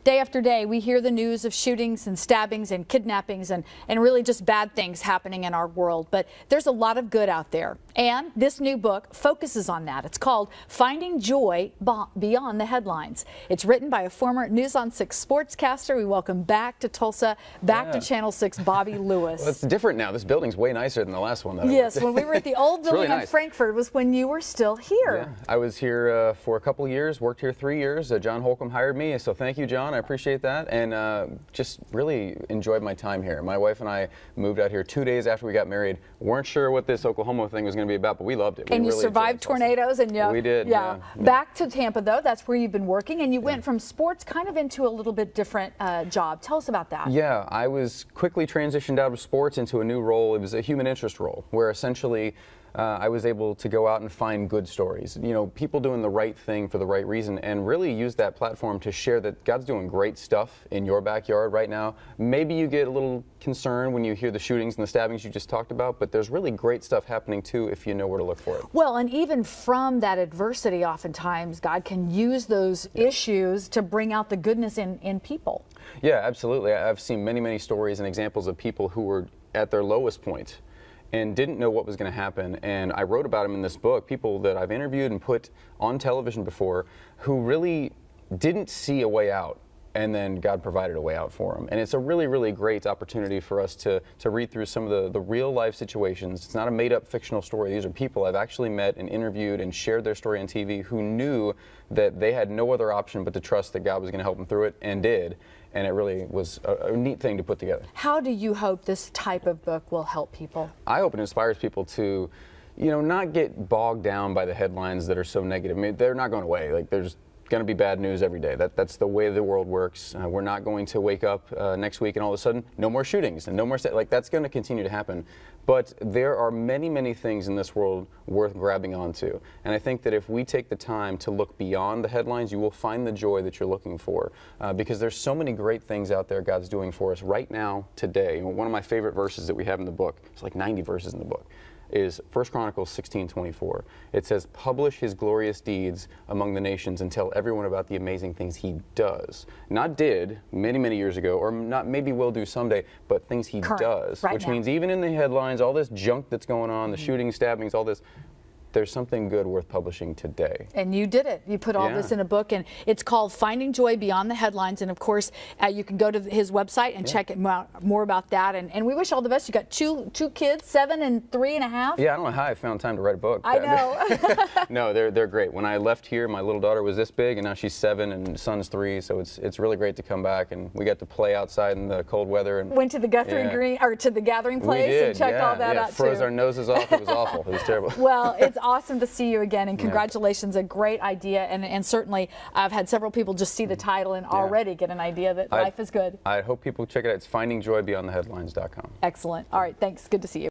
Day after day, we hear the news of shootings and stabbings and kidnappings and really just bad things happening in our world. But there's a lot of good out there. And this new book focuses on that. It's called Finding Joy Beyond the Headlines. It's written by a former News on 6 sportscaster. We welcome back to Tulsa, back to Channel 6, Bobby Lewis. Well, it's different now. This building's way nicer than the last one. Yes, when we were at the old building really in nice. Frankfurt was when you were still here. Yeah, I was here for a couple years, worked here 3 years. John Holcomb hired me, so thank you, John. I appreciate that, and just really enjoyed my time here. My wife and I moved out here 2 days after we got married. Weren't sure what this Oklahoma thing was going to be about, but we loved it. And you survived tornadoes, and we did. Yeah. Back to Tampa, though. That's where you've been working, and you went from sports kind of into a little bit different job. Tell us about that. Yeah, I was quickly transitioned out of sports into a new role. It was a human interest role, where essentially I was able to go out and find good stories. You know, people doing the right thing for the right reason, and really use that platform to share that God's doing great stuff in your backyard right now. Maybe you get a little concerned when you hear the shootings and the stabbings you just talked about, but there's really great stuff happening too if you know where to look for it. Well, and even from that adversity, oftentimes God can use those issues to bring out the goodness in people. Yeah, absolutely. I've seen many stories and examples of people who were at their lowest point and didn't know what was going to happen, and I wrote about them in this book, people that I've interviewed and put on television before who really didn't see a way out, and then God provided a way out for them. And it's a really great opportunity for us to read through some of the real life situations. It's not a made up fictional story. These are people I've actually met and interviewed and shared their story on TV who knew that they had no other option but to trust that God was going to help them through it, and did. And it really was a neat thing to put together. How do you hope this type of book will help people? I hope it inspires people to, you know, not get bogged down by the headlines that are so negative. I mean, they're not going away. Like, there's going to be bad news every day. That's the way the world works. We're not going to wake up next week and all of a sudden no more shootings and no more like that's going to continue to happen. But there are many things in this world worth grabbing onto, and I think that if we take the time to look beyond the headlines, you will find the joy that you're looking for, because there's so many great things out there God's doing for us right now, today. One of my favorite verses that we have in the book, it's like 90 verses in the book, is 1 Chronicles 16:24. It says, "Publish his glorious deeds among the nations and tell everyone about the amazing things he does." Not did many years ago, or not maybe will do someday, but things he does. Right which now. means even in the headlines, all this junk that's going on, the shootings, stabbings, all this, there's something good worth publishing today. And you did it. You put all this in a book, and it's called Finding Joy Beyond the Headlines. And of course, you can go to his website and check it more about that. And we wish all the best. You got two kids, 7 and 3.5. Yeah, I don't know how I found time to write a book. I know. No, they're great. When I left here, my little daughter was this big, and now she's 7 and son's 3. So it's really great to come back, and we got to play outside in the cold weather. And went to the Guthrie Green, or to the Gathering Place, and checked all that out too. Froze our noses off. It was awful. It was terrible. Well, it's awesome to see you again, and congratulations. A great idea, and certainly I've had several people just see the title and already get an idea that life is good. I hope people check it out. It's findingjoybeyondtheheadlines.com. Excellent. All right, thanks. Good to see you.